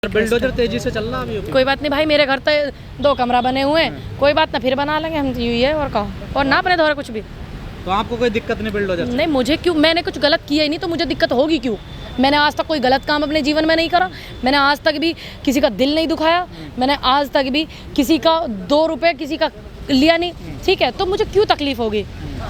Bulldozer तेजी से चल रहा है। कोई बात नहीं भाई, मेरे घर तो 2 कमरा बने हुए हैं, कोई बात ना, फिर बना लेंगे हम, यही है और कहो, और ना अपने द्वारा कुछ भी। तो आपको कोई दिक्कत नहीं बिल्डोजर से? नहीं, मुझे क्यों, मैंने कुछ गलत किया ही नहीं तो मुझे दिक्कत होगी क्यों? मैंने आज तक कोई गलत काम अपने जीवन में नहीं करा, मैंने आज तक भी किसी का दिल नहीं दुखाया, मैंने आज तक भी किसी का 2 रुपये किसी का लिया नहीं, ठीक है? तो मुझे क्यों तकलीफ होगी?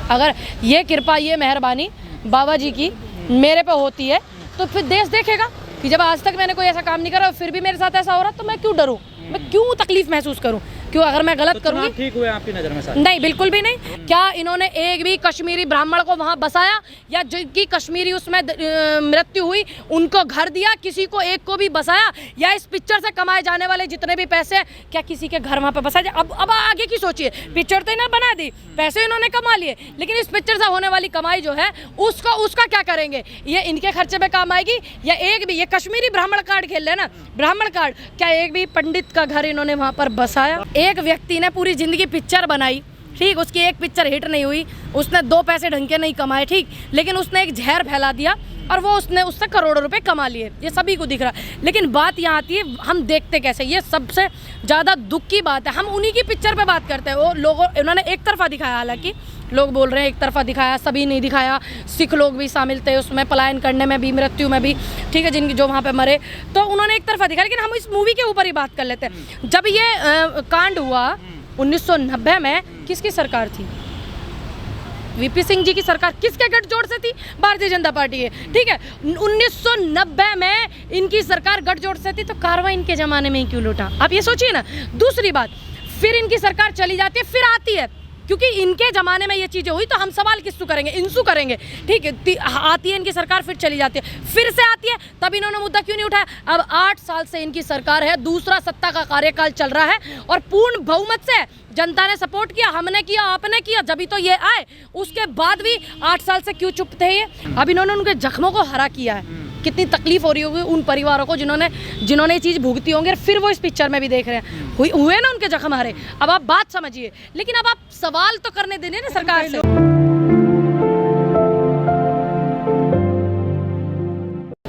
अगर ये कृपा, ये मेहरबानी बाबा जी की मेरे पे होती है तो फिर देश देखेगा कि जब आज तक मैंने कोई ऐसा काम नहीं करा और फिर भी मेरे साथ ऐसा हो रहा, तो मैं क्यों डरूं, मैं क्यों तकलीफ महसूस करूं? क्यों अगर मैं गलत करूंगी? ठीक हुए आपकी नज़र में? नहीं, बिल्कुल भी नहीं। क्या इन्होंने एक भी कश्मीरी ब्राह्मण को वहां बसाया, या जिनकी कश्मीरी उसमें मृत्यु हुई उनको घर दिया, किसी को एक को भी बसाया? या इस पिक्चर से कमाए जाने वाले जितने भी पैसे हैं, क्या किसी के घर वहां पे बसाए? अब आगे की सोचिए, पिक्चर तो इन्होंने बना दी, पैसे इन्होंने कमा लिए, लेकिन इस पिक्चर से होने वाली कमाई जो है उसका क्या करेंगे? ये इनके खर्चे में काम आएगी? या एक भी, ये कश्मीरी ब्राह्मण कार्ड खेल रहे हैं ना, ब्राह्मण कार्ड, क्या एक भी पंडित का घर इन्होंने वहां पर बसाया? एक व्यक्ति ने पूरी जिंदगी पिक्चर बनाई, ठीक, उसकी एक पिक्चर हिट नहीं हुई, उसने 2 पैसे ढंग के नहीं कमाए, ठीक, लेकिन उसने एक जहर फैला दिया और वो उसने उससे करोड़ों रुपए कमा लिए, ये सभी को दिख रहा है। लेकिन बात यहाँ आती है, हम देखते कैसे? ये सबसे ज़्यादा दुख की बात है, हम उन्हीं की पिक्चर पे बात करते हैं। वो लोगों, उन्होंने एक तरफा दिखाया, हालांकि लोग बोल रहे हैं एक तरफा दिखाया, सभी नहीं दिखाया, सिख लोग भी शामिल थे उसमें, पलायन करने में भी, मृत्यु में भी, ठीक है, जिनकी जो वहाँ पे मरे, तो उन्होंने एक तरफा दिखाया। लेकिन हम इस मूवी के ऊपर ही बात कर लेते हैं। जब ये कांड हुआ 1990 में, किसकी सरकार थी? वीपी सिंह जी की सरकार। किसके गठजोड़ से थी? भारतीय जनता पार्टी है, ठीक है। 1990 में इनकी सरकार गठजोड़ से थी, तो कार्रवाई इनके ज़माने में ही क्यों लूटा? आप ये सोचिए ना। दूसरी बात, फिर इनकी सरकार चली जाती है, फिर आती है, क्योंकि इनके ज़माने में ये चीज़ें हुई, तो हम सवाल किससे करेंगे? इनसू करेंगे, ठीक है। आती है इनकी सरकार, फिर चली जाती है, फिर से आती है, तब इन्होंने मुद्दा क्यों नहीं उठाया? अब 8 साल से इनकी सरकार है, दूसरा सत्ता का कार्यकाल चल रहा है और पूर्ण बहुमत से जनता ने सपोर्ट किया, हमने किया, आपने किया, जब तो ये आए। उसके बाद भी 8 साल से क्यों चुप थे ये? अब इन्होंने उनके जख्मों को हरा किया है। कितनी तकलीफ हो रही होगी उन परिवारों को जिन्होंने ये चीज़ भुगती होंगी, और फिर वो इस पिक्चर में भी देख रहे हैं, हुए ना उनके जख्म हरे। अब आप बात समझिए, लेकिन अब आप सवाल तो करने देने ना सरकार से।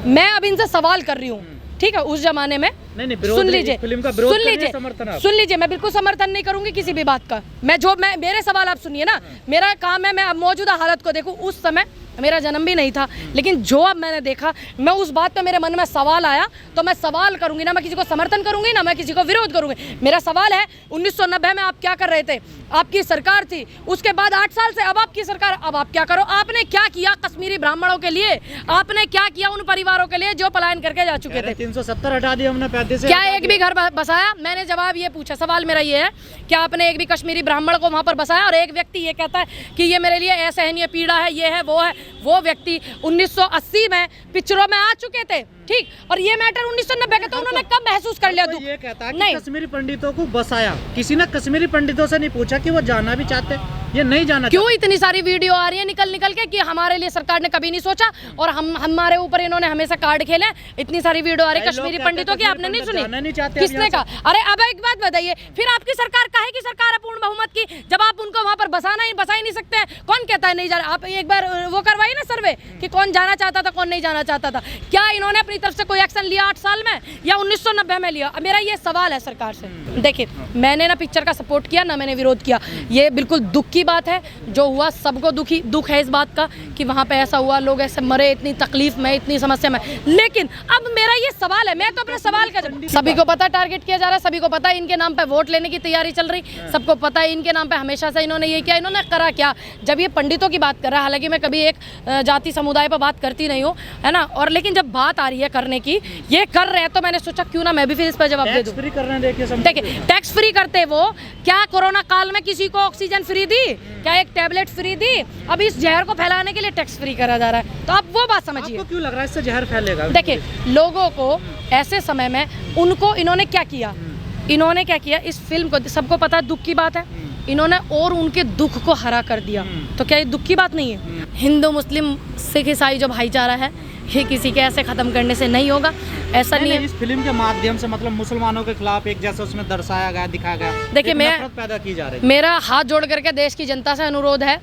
मैं अब इनसे सवाल कर रही हूँ, ठीक है। उस जमाने में सुन लीजिए, सुन लीजिए, मैं बिल्कुल समर्थन नहीं करूंगी किसी भी बात का। मैं मेरे सवाल आप सुनिए ना। मेरा काम है मैं अब मौजूदा हालत को देखूं। उस समय मेरा जन्म भी नहीं था, लेकिन जो अब मैंने देखा, मैं उस बात पे मेरे मन में सवाल आया, तो मैं सवाल करूंगी ना, मैं किसी को समर्थन करूंगी ना मैं किसी को विरोध करूंगी। मेरा सवाल है 1990 में आप क्या कर रहे थे? आपकी सरकार थी, उसके बाद 8 साल से अब आपकी सरकार, अब आप क्या करो? आपने क्या किया कश्मीरी ब्राह्मणों के लिए? आपने क्या किया उन परिवारों के लिए जो पलायन करके जा चुके थे? 370 हटा दिया हमने, 35 से। क्या एक भी घर बसाया? मैंने जवाब ये पूछा, सवाल मेरा ये है, क्या आपने एक भी कश्मीरी ब्राह्मण को वहां पर बसाया? और एक व्यक्ति ये कहता है कि ये मेरे लिए असहनीय पीड़ा है, ये है, वो है। वो व्यक्ति 1980 में पिक्चरों में आ चुके थे, ठीक, और ये मैटर 1990 का, तो उन्होंने कब महसूस कर लिया दुख? ये कहता है कि कश्मीरी पंडितों को बसाया, किसी ने कश्मीरी पंडितों से नहीं पूछा कि वो जाना भी चाहते, ये नहीं जाना। क्यों इतनी सारी वीडियो आ रही है निकल के कि हमारे लिए सरकार ने कभी नहीं सोचा और हमारे ऊपर इन्होंने हमेशा कार्ड खेले? इतनी सारी वीडियो आ रही है कश्मीरी पंडितों की, आपने नहीं सुनी? किसने कहा? अरे अब एक बात बताइए, फिर आपकी सरकार काहे की सरकार है पूर्ण बहुमत की, जब आप उनको वहां पर बसा ही नहीं सकते हैं? कौन कहता है नहीं जाना? आप एक बार वो करवाइए ना सर्वे कि कौन जाना चाहता था, कौन नहीं जाना चाहता था। क्या इन्होंने अपनी तरफ से कोई एक्शन लिया 8 साल में, या 1990 में लिया? मेरा ये सवाल है सरकार से। देखिए, मैंने ना पिक्चर का सपोर्ट किया, ना मैंने विरोध किया। ये बिल्कुल दुख की बात है, जो हुआ सबको दुख है इस बात का कि वहाँ पे ऐसा हुआ, लोग ऐसे मरे, इतनी तकलीफ में, इतनी समस्या में। लेकिन अब मेरा ये सवाल है, मैं तो अपने सवाल का जवाब, सभी को पता टारगेट किया जा रहा है, सभी को पता है इनके नाम पे वोट लेने की तैयारी चल रही, सबको पता है इनके नाम पे हमेशा से इन्होंने ये किया। इन्होंने करा क्या? जब ये पंडितों की बात कर रहा है, हालांकि मैं कभी एक जाति समुदाय पर बात करती नहीं हूँ, है ना, और लेकिन जब बात आ रही है करने की, ये कर रहे हैं, तो मैंने सोचा क्यों ना मैं भी फिर इस पर जवाब दे दूं। देखिए, टैक्स फ्री करते वो, क्या कोरोना काल में किसी को ऑक्सीजन फ्री दी? क्या एक टैबलेट फ्री दी? अब इस जहर को फैलाने के लिए टैक्स फ्री करा जा रहा है, तो आप वो बात समझिए। आपको क्यों लग रहा है इससे जहर फैलेगा? देखिए, लोगों को ऐसे समय में उनको इन्होंने क्या किया? इन्होंने क्या किया? इस फिल्म को सबको पता है, दुख की बात है, इन्होंने और उनके दुख को हरा कर दिया। तो क्या ये दुख की बात नहीं है? हिंदू मुस्लिम सिख ईसाई जो भाईचारा है, ये किसी के ऐसे खत्म करने से नहीं होगा, ऐसा नहीं है। इस फिल्म के माध्यम से मतलब मुसलमानों के खिलाफ एक जैसा उसमें दर्शाया गया, दिखाया गया, देखिए, नफरत पैदा की जा रही है। मेरा हाथ जोड़ करके देश की जनता से अनुरोध है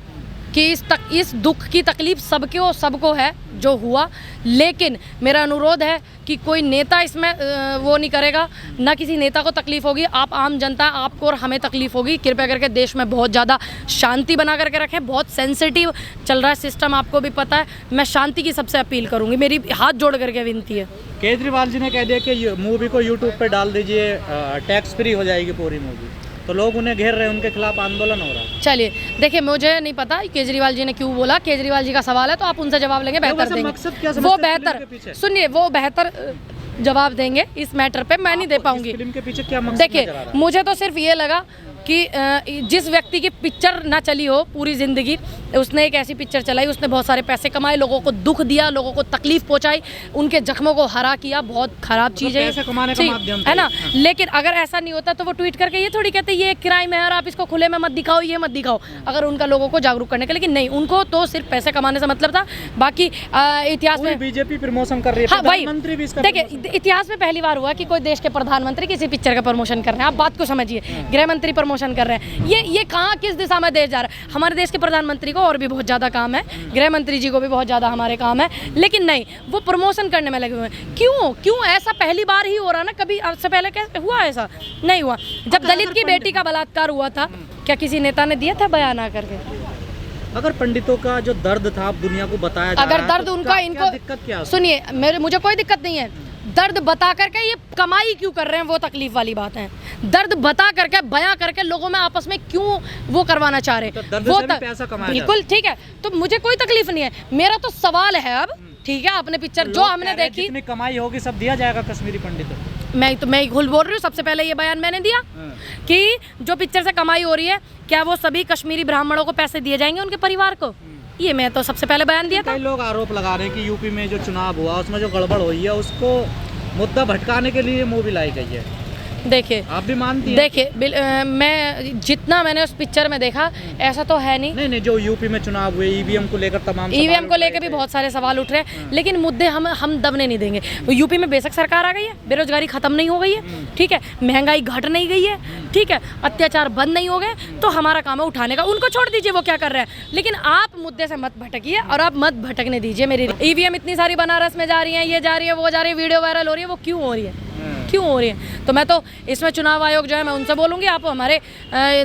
कि इस दुख की तकलीफ़ सबको है जो हुआ, लेकिन मेरा अनुरोध है कि कोई नेता इसमें वो नहीं करेगा, ना किसी नेता को तकलीफ़ होगी। आप आम जनता, आपको और हमें तकलीफ़ होगी। कृपया करके देश में बहुत ज़्यादा शांति बना करके रखें। बहुत सेंसिटिव चल रहा है सिस्टम, आपको भी पता है। मैं शांति की सबसे अपील करूँगी, मेरी हाथ जोड़ करके विनती है। केजरीवाल जी ने कह दिया कि मूवी को यूट्यूब पे डाल दीजिए, टैक्स फ्री हो जाएगी पूरी मूवी, तो लोग उन्हें घेर रहे हैं, उनके खिलाफ आंदोलन हो रहा है। चलिए देखिए, मुझे नहीं पता केजरीवाल जी ने क्यों बोला, केजरीवाल जी का सवाल है तो आप उनसे जवाब लेंगे, बेहतर देंगे। वो बेहतर, सुनिए, वो बेहतर जवाब देंगे इस मैटर पे, मैं नहीं दे पाऊंगी। फिल्म के पीछे क्या मकसद देखिए, नजर आ रहा है? मुझे तो सिर्फ ये लगा कि जिस व्यक्ति की पिक्चर ना चली हो पूरी ज़िंदगी, उसने एक ऐसी पिक्चर चलाई, उसने बहुत सारे पैसे कमाए, लोगों को दुख दिया, लोगों को तकलीफ पहुंचाई, उनके जख्मों को हरा किया। बहुत खराब चीज़ है, पैसे कमाने का माध्यम है ना। लेकिन अगर ऐसा नहीं होता तो वो ट्वीट करके ये थोड़ी कहते ये एक क्राइम है और आप इसको खुले में मत दिखाओ, ये मत दिखाओ, अगर उनका लोगों को जागरूक करने का। लेकिन नहीं, उनको तो सिर्फ पैसे कमाने से मतलब था। बाकी इतिहास में बीजेपी प्रमोशन कर रही है, हाँ भाई, प्रधानमंत्री भी इसका देखिए, इतिहास में पहली बार हुआ कि कोई देश के प्रधानमंत्री किसी पिक्चर का प्रमोशन कर रहे हैं। आप बात को समझिए, गृह मंत्री प्रमोशन कर रहे हैं। ये कहाँ, किस दिशा में देश जा रहा है? हमारे देश के प्रधानमंत्री को और भी बहुत ज़्यादा काम है, गृह मंत्री जी को भी बहुत ज़्यादा हमारे काम है, लेकिन नहीं, वो प्रमोशन करने में लगे हुए हैं। क्यों ऐसा पहली बार ही हो रहा ना? कभी आपसे पहले कैसे हुआ? ऐसा नहीं हुआ। जब दलित की बेटी का बलात्कार हुआ था, क्या किसी नेता ने दिया था बयान आकर के? अगर पंडितों का जो दर्द था आप दुनिया को बताया जा अगर रहा है, दर्द तो उनका क्या इनको दिक्कत क्या? सुनिए, मुझे कोई दिक्कत नहीं है। दर्द बता करके ये कमाई क्यों कर रहे हैं, वो तकलीफ वाली बात है। दर्द बता करके, बयां करके लोगों में आपस में क्यों वो करवाना चाह रहे हैं? तो वो पैसा कमाया बिल्कुल ठीक है, तो मुझे कोई तकलीफ नहीं है। मेरा तो सवाल है अब, ठीक है, आपने पिक्चर जो हमने देखी, जितनी कमाई होगी सब दिया जाएगा कश्मीरी पंडितों को। मैं खुद बोल रही हूँ, सबसे पहले ये बयान मैंने दिया कि जो पिक्चर से कमाई हो रही है, क्या वो सभी कश्मीरी ब्राह्मणों को पैसे दिए जाएंगे, उनके परिवार को? ये मैं तो सबसे पहले बयान दिया था। कई लोग आरोप लगा रहे हैं कि यूपी में जो चुनाव हुआ उसमें जो गड़बड़ हुई है उसको मुद्दा भटकाने के लिए मूवी लाई गई है। देखिए, आप भी मानती हैं? देखिए, मैं जितना मैंने उस पिक्चर में देखा, ऐसा तो है नहीं। जो यूपी में चुनाव हुए, ईवीएम को लेकर तमाम ईवीएम को लेकर भी बहुत सारे सवाल उठ रहे हैं, लेकिन मुद्दे हम दबने नहीं देंगे। यूपी में बेशक सरकार आ गई है, बेरोजगारी खत्म नहीं हो गई है, ठीक है, महंगाई घट नहीं गई है, ठीक है, अत्याचार बंद नहीं हो गए, तो हमारा काम है उठाने का। उनको छोड़ दीजिए वो क्या कर रहे हैं, लेकिन आप मुद्दे से मत भटकिए और आप मत भटकने दीजिए। मेरी ईवीएम इतनी सारी बनारस में जा रही है, ये जा रही है, वो जा रही है, वीडियो वायरल हो रही है, वो क्यों हो रही है? क्यों हो रही है? तो मैं तो इसमें चुनाव आयोग जो है, मैं उनसे बोलूँगी, आप हमारे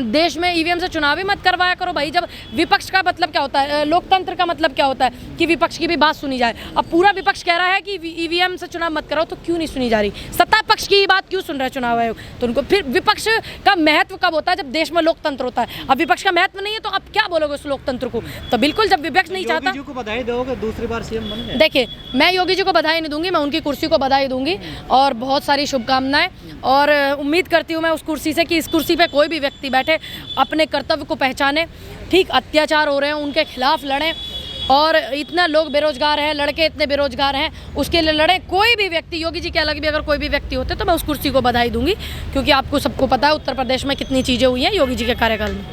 देश में ईवीएम से चुनाव ही मत करवाया करो भाई। जब विपक्ष का मतलब क्या होता है, लोकतंत्र का मतलब क्या होता है कि विपक्ष की भी बात सुनी जाए। अब पूरा विपक्ष कह रहा है कि ईवीएम से चुनाव मत कराओ, तो क्यों नहीं सुनी जा रही? सत्ता पक्ष की बात क्यों सुन रहा है चुनाव आयोग? तो उनको फिर विपक्ष का महत्व कब होता है? जब देश में लोकतंत्र होता है। अब विपक्ष का महत्व नहीं है तो आप क्या बोलोगे उस लोकतंत्र को? तो बिल्कुल, जब विपक्ष नहीं चाहता, योगी जी को बधाई दोगे, दूसरी बार सीएम बन गए। देखिए, मैं योगी जी को बधाई नहीं दूंगी, मैं उनकी कुर्सी को बधाई दूंगी और बहुत सारी शुभकामनाएं, और उम्मीद करती हूँ मैं उस कुर्सी से कि इस कुर्सी पे कोई भी व्यक्ति बैठे अपने कर्तव्य को पहचाने, ठीक, अत्याचार हो रहे हैं उनके खिलाफ लड़ें, और इतना लोग बेरोजगार हैं, लड़के इतने बेरोजगार हैं, उसके लिए लड़ें। कोई भी व्यक्ति, योगी जी के अलग भी अगर कोई भी व्यक्ति होते तो मैं उस कुर्सी को बधाई दूंगी, क्योंकि आपको सबको पता है उत्तर प्रदेश में कितनी चीज़ें हुई हैं योगी जी के कार्यकाल में।